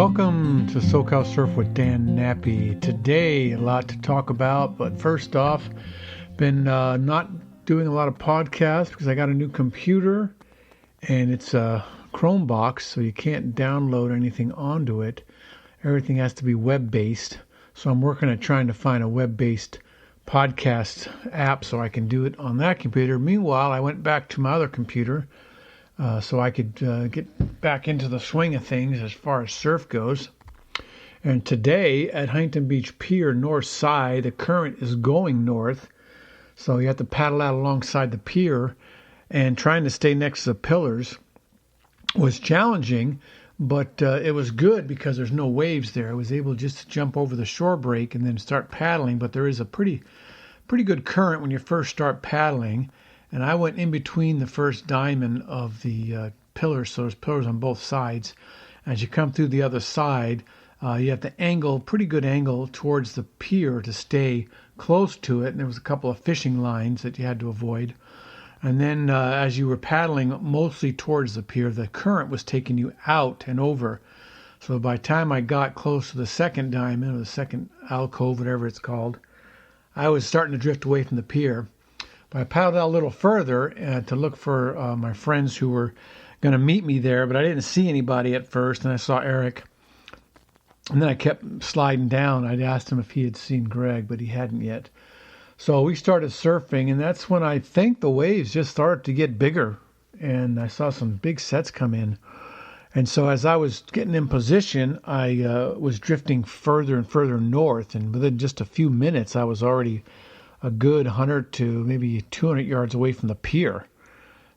Welcome to SoCal Surf with Dan Nappy. Today, a lot to talk about, but first off, been not doing a lot of podcasts because I got a new computer and it's a Chrome box, so you can't download anything onto it. Everything has to be web-based, so I'm working at trying to find a web-based podcast app so I can do it on that computer. Meanwhile, I went back to my other computer so I could get back into the swing of things as far as surf goes. And today at Huntington Beach Pier, north side, the current is going north, so you have to paddle out alongside the pier, and trying to stay next to the pillars was challenging, but it was good because there's no waves there. I was able just to jump over the shore break and then start paddling, but there is a pretty good current when you first start paddling. And I went in between the first diamond of the pillars, so there's pillars on both sides. As you come through the other side, you have to angle, pretty good angle towards the pier to stay close to it. And there was a couple of fishing lines that you had to avoid. And then as you were paddling mostly towards the pier, the current was taking you out and over. So by the time I got close to the second diamond, or the second alcove, whatever it's called, I was starting to drift away from the pier. But I paddled out a little further to look for my friends who were going to meet me there, but I didn't see anybody at first, and I saw Eric. And then I kept sliding down. I'd asked him if he had seen Greg, but he hadn't yet. So we started surfing, and that's when I think the waves just started to get bigger, and I saw some big sets come in. And so as I was getting in position, I was drifting further and further north, and within just a few minutes, I was already a good 100 to maybe 200 yards away from the pier.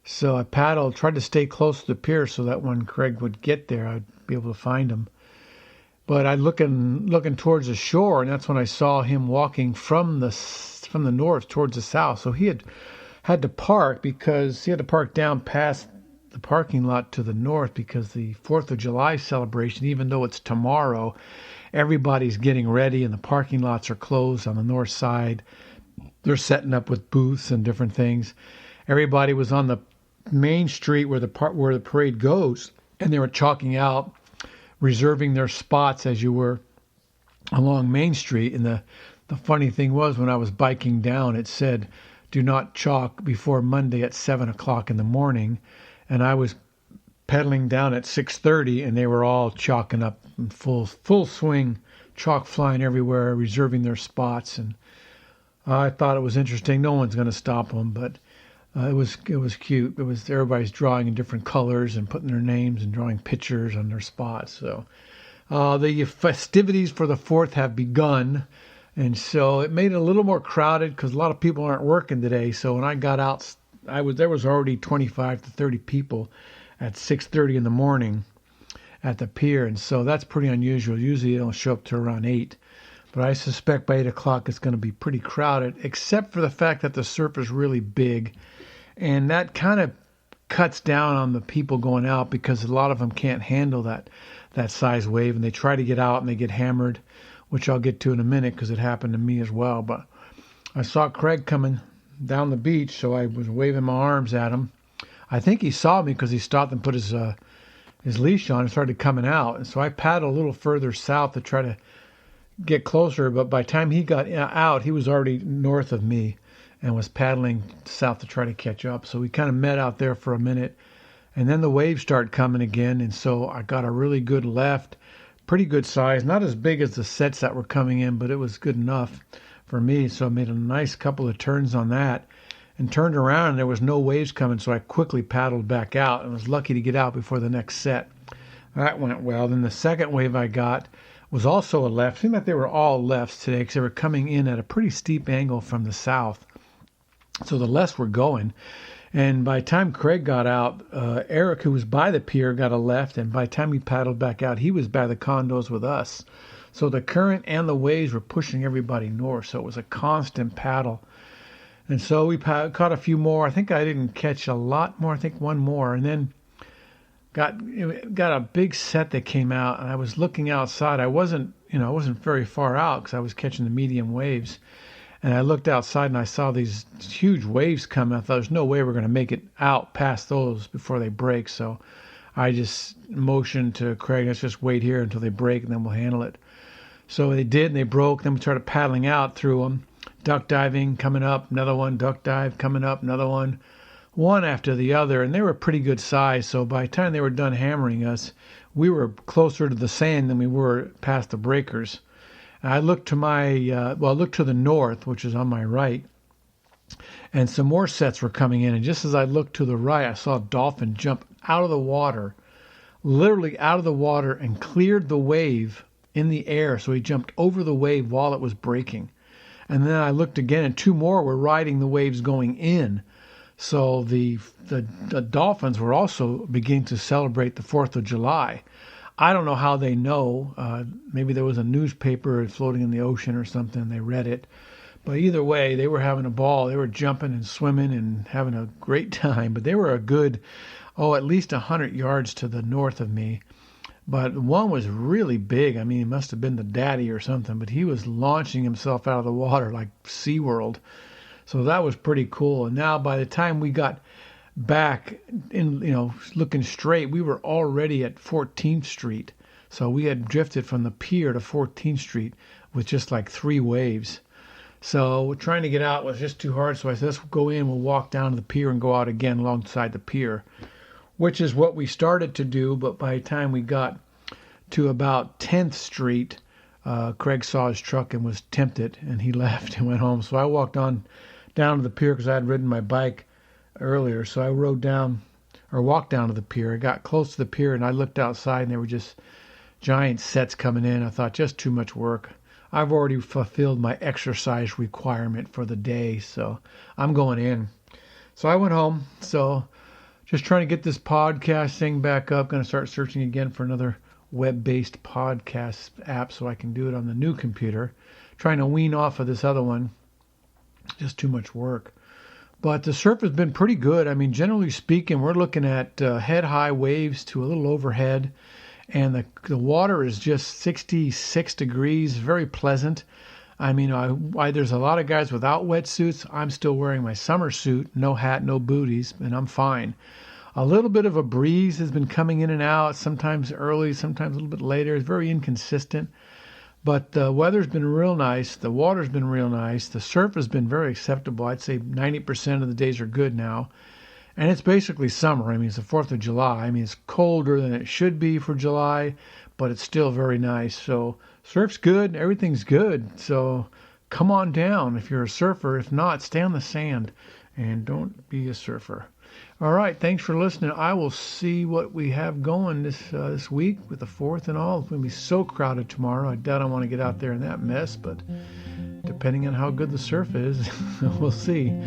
So I paddled, tried to stay close to the pier so that when Craig would get there, I'd be able to find him. But I looking towards the shore, and that's when I saw him walking from the north towards the south. So he had to park because he had to park down past the parking lot to the north because the 4th of July celebration, even though it's tomorrow, everybody's getting ready and the parking lots are closed on the north side. They're setting up with booths and different things. Everybody was on the main street where the parade goes, and they were chalking out, reserving their spots as you were along Main Street. And the funny thing was, when I was biking down, it said, "Do not chalk before Monday at 7 o'clock in the morning." And I was pedaling down at 6:30, and they were all chalking up in full swing, chalk flying everywhere, reserving their spots. And I thought it was interesting. No one's going to stop them, but it was cute. It was everybody's drawing in different colors and putting their names and drawing pictures on their spots. So the festivities for the 4th have begun, and so it made it a little more crowded because a lot of people aren't working today. So when I got out, there was already 25 to 30 people at 6:30 in the morning at the pier, and so that's pretty unusual. Usually they don't show up till around 8. But I suspect by 8 o'clock it's going to be pretty crowded, except for the fact that the surf is really big. And that kind of cuts down on the people going out because a lot of them can't handle that size wave. And they try to get out and they get hammered, which I'll get to in a minute because it happened to me as well. But I saw Craig coming down the beach, so I was waving my arms at him. I think he saw me because he stopped and put his leash on and started coming out. And so I paddled a little further south to try to get closer, but by the time he got out, he was already north of me and was paddling south to try to catch up. So we kind of met out there for a minute, and then the waves started coming again, and so I got a really good left, pretty good size, not as big as the sets that were coming in, but it was good enough for me. So I made a nice couple of turns on that and turned around, and there was no waves coming, so I quickly paddled back out and was lucky to get out before the next set. That went well. Then the second wave I got was also a left. It seemed like they were all lefts today because they were coming in at a pretty steep angle from the south. So the lefts were going. And by the time Craig got out, Eric, who was by the pier, got a left. And by the time he paddled back out, he was by the condos with us. So the current and the waves were pushing everybody north. So it was a constant paddle. And so we caught a few more. I think I didn't catch a lot more. I think one more. And then got a big set that came out, and I was looking outside. I wasn't very far out because I was catching the medium waves. And I looked outside and I saw these huge waves coming. I thought there's no way we're going to make it out past those before they break. So I just motioned to Craig, let's just wait here until they break and then we'll handle it. So they did, and they broke. Then we started paddling out through them, duck diving, coming up, another one, duck dive, coming up, another one after the other. And they were pretty good size. So by the time they were done hammering us, we were closer to the sand than we were past the breakers. And I looked to I looked to the north, which is on my right, and some more sets were coming in. And just as I looked to the right, I saw a dolphin jump out of the water, literally out of the water, and cleared the wave in the air. So he jumped over the wave while it was breaking. And then I looked again, and two more were riding the waves going in. So the Dolphins were also beginning to celebrate the 4th of July. I don't know how they know. Maybe there was a newspaper floating in the ocean or something. They read it. But either way, they were having a ball. They were jumping and swimming and having a great time. But they were a good, at least 100 yards to the north of me. But one was really big. I mean, he must have been the daddy or something. But he was launching himself out of the water like SeaWorld. So that was pretty cool. And now by the time we got back in, looking straight, we were already at 14th Street. So we had drifted from the pier to 14th Street with just like 3 waves. So trying to get out was just too hard. So I said, let's go in. We'll walk down to the pier and go out again alongside the pier, which is what we started to do. But by the time we got to about 10th Street, Craig saw his truck and was tempted, and he left and went home. So I walked down to the pier because I had ridden my bike earlier. So I walked down to the pier. I got close to the pier, and I looked outside, and there were just giant sets coming in. I thought, just too much work. I've already fulfilled my exercise requirement for the day, so I'm going in. So I went home. So just trying to get this podcast thing back up. Going to start searching again for another web-based podcast app so I can do it on the new computer. Trying to wean off of this other one. Just too much work. But the surf has been pretty good. I mean, generally speaking, we're looking at head-high waves to a little overhead. And the water is just 66 degrees, very pleasant. I mean, there's a lot of guys without wetsuits. I'm still wearing my summer suit, no hat, no booties, and I'm fine. A little bit of a breeze has been coming in and out, sometimes early, sometimes a little bit later. It's very inconsistent. But the weather's been real nice. The water's been real nice. The surf has been very acceptable. I'd say 90% of the days are good now. And it's basically summer. I mean, it's the 4th of July. I mean, it's colder than it should be for July, but it's still very nice. So surf's good. Everything's good. So come on down if you're a surfer. If not, stay on the sand and don't be a surfer. All right. Thanks for listening. I will see what we have going this week with the 4th and all. It's going to be so crowded tomorrow. I doubt I want to get out there in that mess, but depending on how good the surf is, we'll see.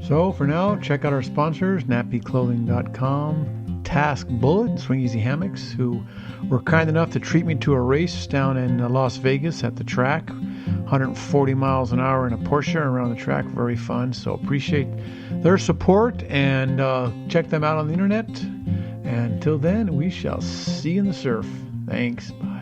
So for now, check out our sponsors, nappyclothing.com, Task Bullet, and Swing Easy Hammocks, who were kind enough to treat me to a race down in Las Vegas at the track. 140 miles an hour in a Porsche around the track. Very fun. So appreciate their support, and check them out on the internet. And until then, we shall see you in the surf. Thanks. Bye.